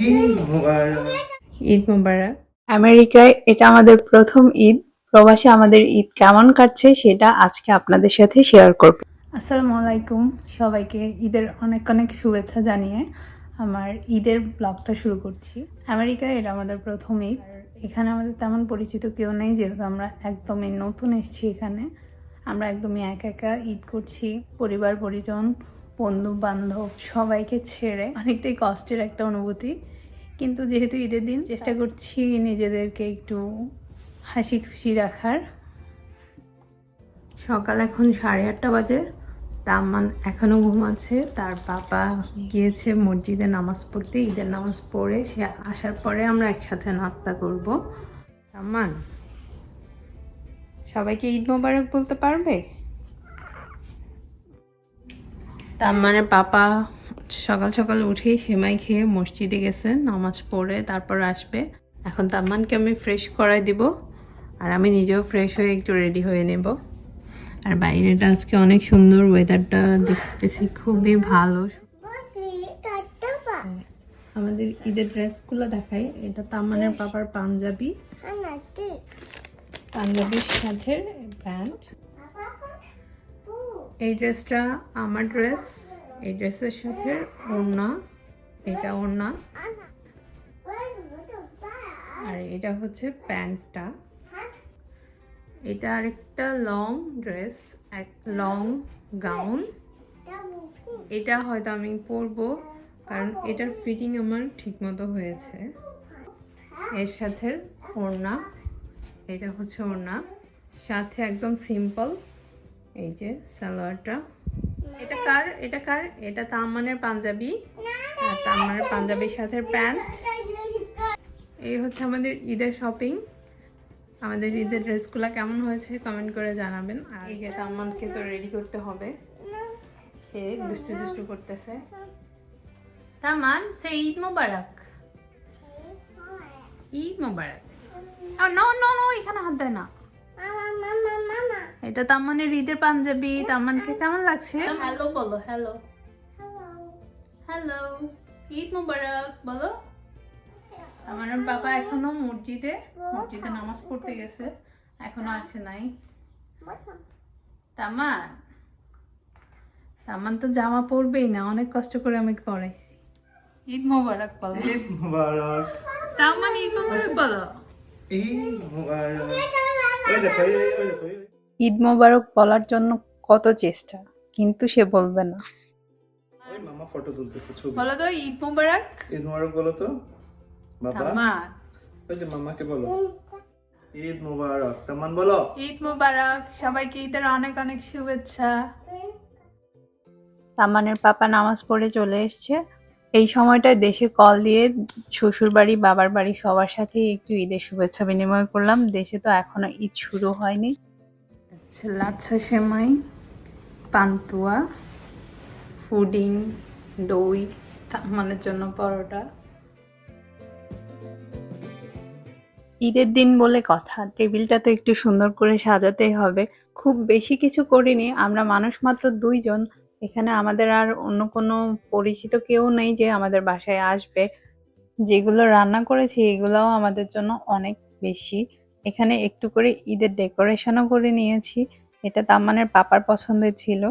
ঈদ মোবারক। ঈদ মোবারক। আমেরিকায় এটা আমাদের প্রথম ঈদ। প্রবাসে আমাদের ঈদ কেমন কাটছে সেটা আজকে আপনাদের সাথে শেয়ার করব। আসসালামু আলাইকুম, সবাইকে ঈদের অনেক অনেক শুভেচ্ছা জানিয়ে আমার ঈদের ব্লগটা শুরু করছি। আমেরিকায় এটা আমাদের প্রথম ঈদ। আর এখানে আমাদের তেমন পরিচিত কেউ নেই, যেহেতু আমরা একদমই নতুন এসেছি এখানে। আমরা একদমই একা একা ঈদ করছি, পরিবার পরিজন বন্ধু বান্ধব সবাইকে ছেড়ে। অনেকটাই কষ্টের একটা অনুভূতি, কিন্তু যেহেতু ঈদের দিন চেষ্টা করছি নিজেদেরকে একটু হাসি খুশি রাখার। সকাল এখন 8:30 বাজে। তামান এখনো ঘুমাচ্ছে। তার বাবা গিয়েছে মসজিদে নামাজ পড়তে। ঈদের নামাজ পড়ে সে আসার পরে আমরা একসাথে নাস্তা করব। তামান সবাইকে ঈদ মোবারক বলতে পারবে? তামানের পাপা সকাল সকাল উঠেই সেমাই খেয়ে মসজিদে গেছে, নামাজ পড়ে তারপর আসবে। এখন তাম্মানকে আমি ফ্রেশ করাই দিব, আর আমি নিজেও ফ্রেশ হয়ে একটু রেডি হয়ে নেব। আর বাইরেটা আজকে অনেক সুন্দর, ওয়েদারটা দেখতেছি খুবই ভালো। আমাদের ঈদের ড্রেসগুলো দেখাই। এটা তাম্মানের পাপার পাঞ্জাবি, পাঞ্জাবির সাথে প্যান্ট। এই ড্রেসটা আমার ড্রেস, এই ড্রেসের সাথে ওড়না, এটা ওড়না, আর এটা হচ্ছে প্যান্টটা। এটা আরেকটা লং ড্রেস, এক লং গাউন। এটা হয়তো আমি পরবো, কারণ এটার ফিটিং আমার ঠিক মতো হয়েছে। এর সাথে ওড়না, এটা হচ্ছে ওড়না, সাথে একদম সিম্পল এই যে সালোয়ারটা। এটা কার? এটা কার? এটা তাম্মানের পাঞ্জাবি, আর তাম্মানের পাঞ্জাবির সাথে প্যান্ট। এই হচ্ছে আমাদের ঈদের শপিং। আমাদের ঈদের ড্রেসগুলো কেমন হয়েছে কমেন্ট করে জানাবেন। আর এই যে তাম্মানকে তো রেডি করতে হবে, সে দুষ্টু দুষ্টু করতেছে। তামান সে ঈদ মোবারক, ঈদ মোবারক। নো নো নো, এখানে হাত দেয় না। এটা তাম্মানের ঈদের পাঞ্জাবি। তাম্মানকে কেমন লাগছে? হ্যালো বলো, হ্যালো হ্যালো, ঈদ মোবারক বলো। আমার বাবা এখনো মসজিদে নামাজ পড়তে গেছে, এখনো আসে নাই। তামান তামান তো জামা পরবেই না, অনেক কষ্ট করে আমি পরাইছি। ঈদ মোবারক বলো। ঈদ মোবারক। তামান ঈদ মোবারক বলো। ঈদ মোবারক। ওই দেখো, ওই দেখো। ঈদ মোবারক বলার জন্য কত চেষ্টা, কিন্তু সে বলবে না। ওই মামা ফটো তুলতেছে, ছবি। বলো তো ঈদ মোবারক। ঈদ মোবারক বলো তো বাবা। তামান ওই যে মামাকে বলো ঈদ মোবারক। তামান বলো ঈদ মোবারক। সবাইকে ঈদের অনেক অনেক শুভেচ্ছা। তামানের পাপা নামাজ পড়ে চলে এসছে। এই সময়টায় দেশে কল দিয়ে শ্বশুর বাড়ি বাবার বাড়ি সবার সাথেই একটু ঈদের শুভেচ্ছা বিনিময় করলাম। দেশে তো এখনো ঈদ শুরু হয়নি। লাচ্ছা সেমাই, পান্তুয়া, পুডিং, দই, তামানের জন্য পরোটা। ঈদের দিন বলে কথা, টেবিলটা তো একটু সুন্দর করে সাজাতেই হবে। খুব বেশি কিছু করিনি, আমরা মানুষ মাত্র 2 জন। এখানে আমাদের আর অন্য কোনো পরিচিত কেউ নেই যে আমাদের বাসায় আসবে। যেগুলো রান্না করেছি এগুলোও আমাদের জন্য অনেক বেশি। এখানে একটু করে ঈদের ডেকোরেশনও করে নিয়েছি, এটা তাম্মানের পাপার পছন্দের ছিল।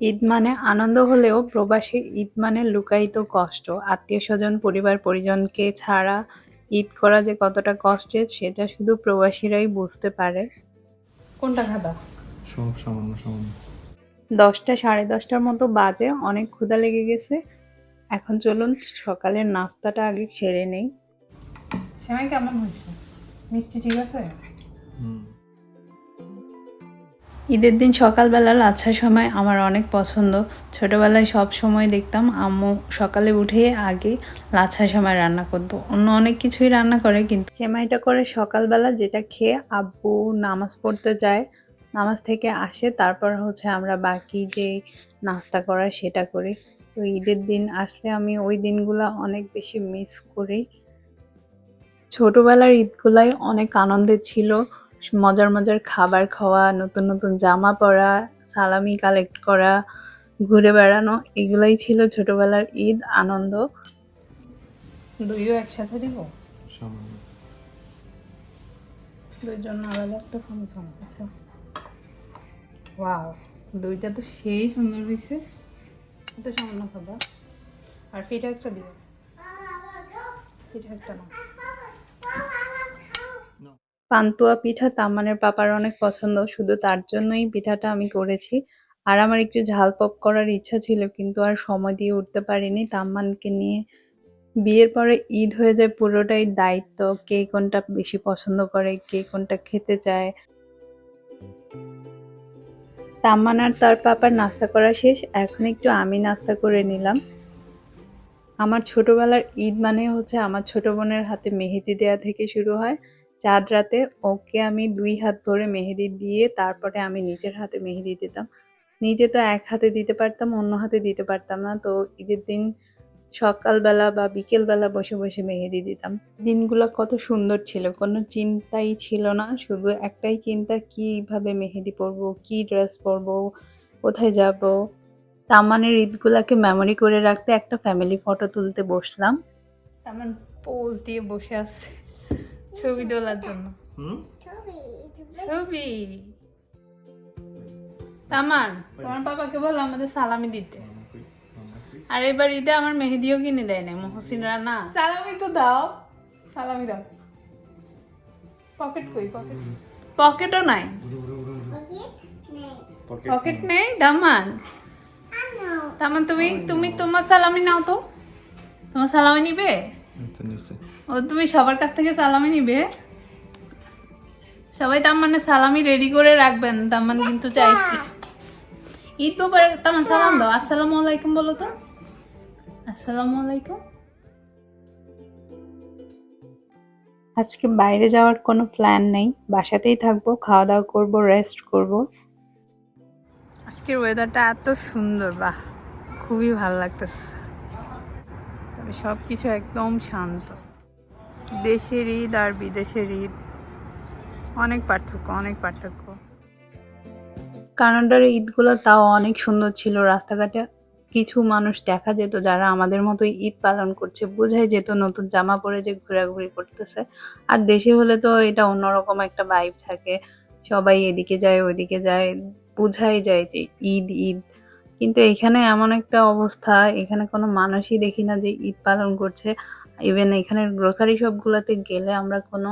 ঈদ মানে আনন্দ হলেও প্রবাসে ঈদ মানে লুকায়িত কষ্ট। আত্মীয় স্বজন পরিবার পরিজনকে ছাড়া ঈদ করা যে কতটা কষ্টের সেটা শুধু প্রবাসীরাই বুঝতে পারে। কোনটা খাবা? সব সামান্য সামান্য। 10টা 10:30টার মতো বাজে, অনেক ক্ষুধা লেগে গেছে। এখন চলুন সকালের নাস্তাটা আগে সেরে নেই। সেমাই কেমন হয়েছে? মিষ্টি ঠিক আছে? ঈদের দিন সকালবেলা লাচ্ছার সময় আমার অনেক পছন্দ। ছোটবেলায় সব সময় দেখতাম আম্মু সকালে উঠে আগে লাচ্ছার সময় রান্না করতো। অন্য অনেক কিছুই রান্না করে, কিন্তু সেমাইটা করে সকালবেলা, যেটা খেয়ে আব্বু নামাজ পড়তে যায়, নামাজ থেকে আসে, তারপর হচ্ছে আমরা বাকি যে নাস্তা করার সেটা করি। তো ঈদের দিন আসলে আমি ওই দিনগুলো অনেক বেশি মিস করি। ছোটবেলার ঈদগুলাই অনেক আনন্দের ছিল। মজার মজার খাবার খাওয়া, নতুন নতুন জামা পরা, সালামি কালেক্ট করা, ঘুরে বেড়ানো, এগুলাই ছিল ছোটবেলার ঈদ আনন্দ। দইও একসাথে দিব? সামান্য। দইয়ের জন্য আলাদা একটা চামচ। আচ্ছা, ওয়াও, দইটা তো সেই সুন্দর হয়েছে। এটা সামান্য খাবার। আর পিঠা একটা দিও। পিঠা একটা না। পান্তুয়া পিঠা তাম্মানের পাপার অনেক পছন্দ, শুধু তার জন্যই পিঠাটা আমি করেছি। আর আমার একটু ঝাল পপ করার ইচ্ছা ছিল, কিন্তু আর সময় দিয়ে উঠতে পারিনি তাম্মানকে নিয়ে। বিয়ের পরে ঈদ হয়ে যায় পুরোটাই দায়িত্ব, কে কোনটা বেশি পছন্দ করে, কে কোনটা খেতে চায়। তাম্মান আর তার পাপার নাস্তা করা শেষ, এখন একটু আমি নাস্তা করে নিলাম। আমার ছোটবেলার ঈদ মানে হচ্ছে আমার ছোট বোনের হাতে মেহেদি দেওয়া থেকে শুরু হয়। চাঁদ রাতে ওকে আমি 2 হাত ভরে মেহেদি দিয়ে তারপরে আমি নিজের হাতে মেহেদি দিতাম। নিজে তো এক হাতে দিতে পারতাম, অন্য হাতে দিতে পারতাম না। তো ঈদের দিন সকালবেলা বা বিকেলবেলা বসে বসে মেহেদি দিতাম। দিনগুলো কত সুন্দর ছিল, কোনো চিন্তাই ছিল না, শুধু একটাই চিন্তা, কিভাবে মেহেদি পরবো, কি ড্রেস পরবো, কোথায় যাব। তামানের ঈদগুলাকে মেমোরি করে রাখতে একটা ফ্যামিলি ফটো তুলতে বসলাম। তামান পোজ দিয়ে বসে আছে ছবি তোলার জন্য। ছবি তামান, তোমার পাপাকে বলো আমাদের সালামি দিতে। আর এবার ঈদে আমার মেহেদিও কিনে দেয় না মহসিনরা, না সালামি তো দাও, সালামি দাও। পকেট কই? পকেটও নাই। পকেট নেই তামান? তামান তুমি তোমার সালামি নাও তো। তোমার সালামি নিবে? ও তুমি সবার কাছ থেকে সালামি নিবে? সবাই তাম্মানে সালামি রেডি করে রাখবেন, তাম্মান কিন্তু চাইছি। ঈদ মোবারক। তাম্মান সালাম দাও, আসসালামু আলাইকুম বলো তো। আসসালামু আলাইকুম। আজকে বাইরে যাওয়ার কোনো প্ল্যান নেই, বাসাতেই থাকবো, খাওয়া দাওয়া করবো, রেস্ট করব। আজকের ওয়েদারটা এত সুন্দর, বাহ, খুবই ভালো লাগতেছে। তবে সব কিছু একদম শান্ত। দেশের ঈদ আর বিদেশের ঈদ অনেক পার্থক্য। কানাডার ঈদগুলো তাও অনেক সুন্দর ছিল। রাস্তাঘাটে কিছু মানুষ দেখা যেত যারা আমাদের মতোই ঈদ পালন করছে, বোঝাই যেত নতুন জামা পরে যে ঘোরাঘুরি করতেছে। আর দেশে হলে তো এটা অন্যরকম একটা ভাইব থাকে, সবাই এদিকে যায় ওইদিকে যায়, বোঝাই যায় যে ঈদ ঈদ। কিন্তু এখানে এমন একটা অবস্থা, এখানে কোনো মানুষই দেখি না যে ঈদ পালন করছে। ইভেন এখানের গ্রোসারি শপগুলোতে গেলে আমরা কোনো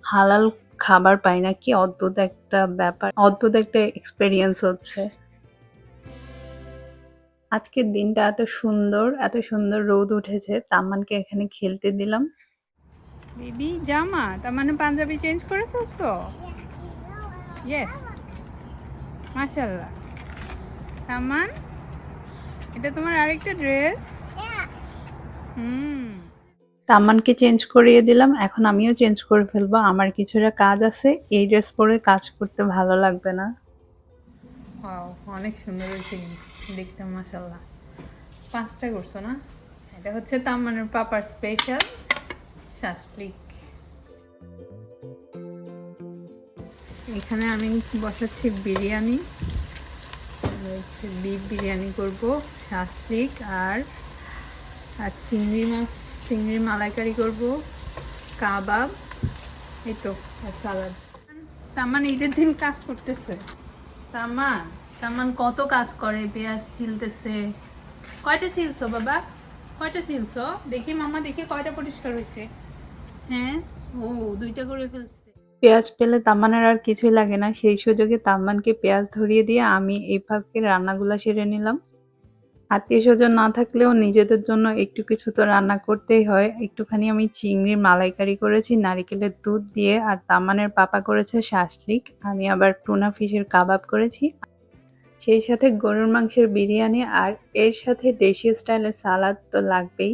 হালাল খাবার পাই না। কি অদ্ভুত একটা ব্যাপার, অদ্ভুত একটা এক্সপেরিয়েন্স হচ্ছে। আজকের দিনটা এত সুন্দর রোদ উঠেছে। তাম্মানকে এখানে খেলতে দিলাম। বেবি জামা, তার মানে পাঞ্জাবি চেঞ্জ করে ফেলছো? ইয়েস, মাশাআল্লাহ। তাম্মান, এটা তোমার আরেকটা ড্রেস? তাম্মানকে চেঞ্জ করিয়ে দিলাম, এখন আমিও চেঞ্জ করে ফেলবো। আমার কিছুটা কাজ আছে, এই ড্রেস পরে কাজ করতে ভালো লাগবে না। ওয়াও, অনেক সুন্দর হয়েছে দেখতে, মাশাআল্লাহ। 5টা করছো না? এটা হচ্ছে তাম্মানের পাপার স্পেশাল শাসলিক। এখানে আমি বসাচ্ছি বিরিয়ানি, বিফ বিরিয়ানি করব, শাসলিক আর চিংড়ি মাছ, চিংড়ির মালাইকারি করব, কাবাব, এই তো, আর সালাদ। তামান ঈদের দিন কাজ করতেছে। তামান কত কাজ করে, পেঁয়াজ ছিলতেছে। কয়টা ছিলছো বাবা? কয়টা ছিলছো? দেখি মামা, দেখি কয়টা পরিষ্কার হয়েছে। হ্যাঁ, ও 2টা করে ফেলছে। পেঁয়াজ পেলে তাম্মানের আর কিছুই লাগে না, সেই সুযোগে তাম্মানকে পেঁয়াজ ধরিয়ে দিয়ে আমি এই ফাঁকে রান্নাগুলা সেরে নিলাম। আত্মীয় স্বজন না থাকলেও নিজেদের জন্য একটু কিছু তো রান্না করতেই হয়। একটুখানি আমি চিংড়ির মালাইকারি করেছি নারিকেলের দুধ দিয়ে, আর তাম্মানের পাপা করেছে শাসলিক। আমি আবার টুনা ফিশের কাবাব করেছি, সেই সাথে গরুর মাংসের বিরিয়ানি, আর এর সাথে দেশীয় স্টাইলের সালাদ তো লাগবেই।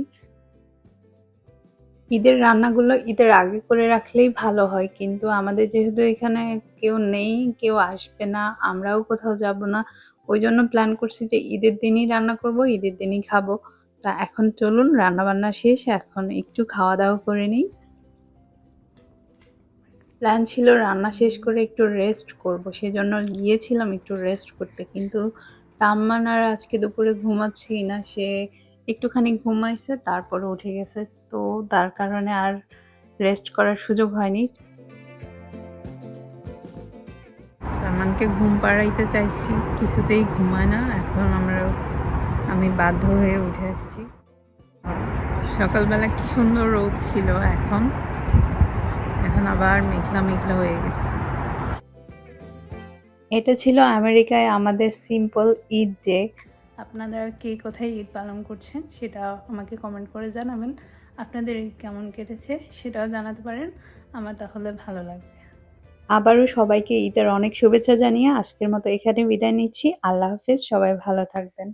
ঈদের রান্নাগুলো ঈদের আগে করে রাখলেই ভালো হয়, কিন্তু আমাদের যেহেতু এখানে কেউ নেই, কেউ আসবে না, আমরাও কোথাও যাব না, ওই জন্য প্ল্যান করছি যে ঈদের দিনই রান্না করব, ঈদের দিনই খাবো। তা এখন চলুন, রান্না বান্না শেষ, এখন একটু খাওয়া দাওয়া করে নিই। প্ল্যান ছিল রান্না শেষ করে একটু রেস্ট করব, সেজন্য গিয়েছিলাম একটু রেস্ট করতে, কিন্তু তাম্মান আর আজকে দুপুরে ঘুমাচ্ছেই না। সে একটুখানি ঘুমাইছে, তারপরে উঠে গেছে। তো তার কারণে আর রেস্ট করার সুযোগ হয়নি। তামানকে ঘুম পাড়াইতে চাইছি, কিছুতেই ঘুমায় না। এখন আমি বাধ্য হয়ে উঠে আসছি। সকালবেলা কি সুন্দর রোদ ছিল, এখন আবার মেঘলা মেঘলা হয়ে গেছে। এটা ছিল আমেরিকায় আমাদের সিম্পল ঈদ ডে। আপনারা কে কোথায় ঈদ পালন করছেন সেটা আমাকে কমেন্ট করে জানাবেন। আপনাদের ঈদ কেমন কেটেছে সেটাও জানাতে পারেন, আমার তাহলে ভালো লাগবে। আবারও সবাইকে ঈদের অনেক শুভেচ্ছা জানিয়ে আজকের মতো এখানে বিদায় নিচ্ছি। আল্লাহ হাফেজ, সবাই ভালো থাকবেন।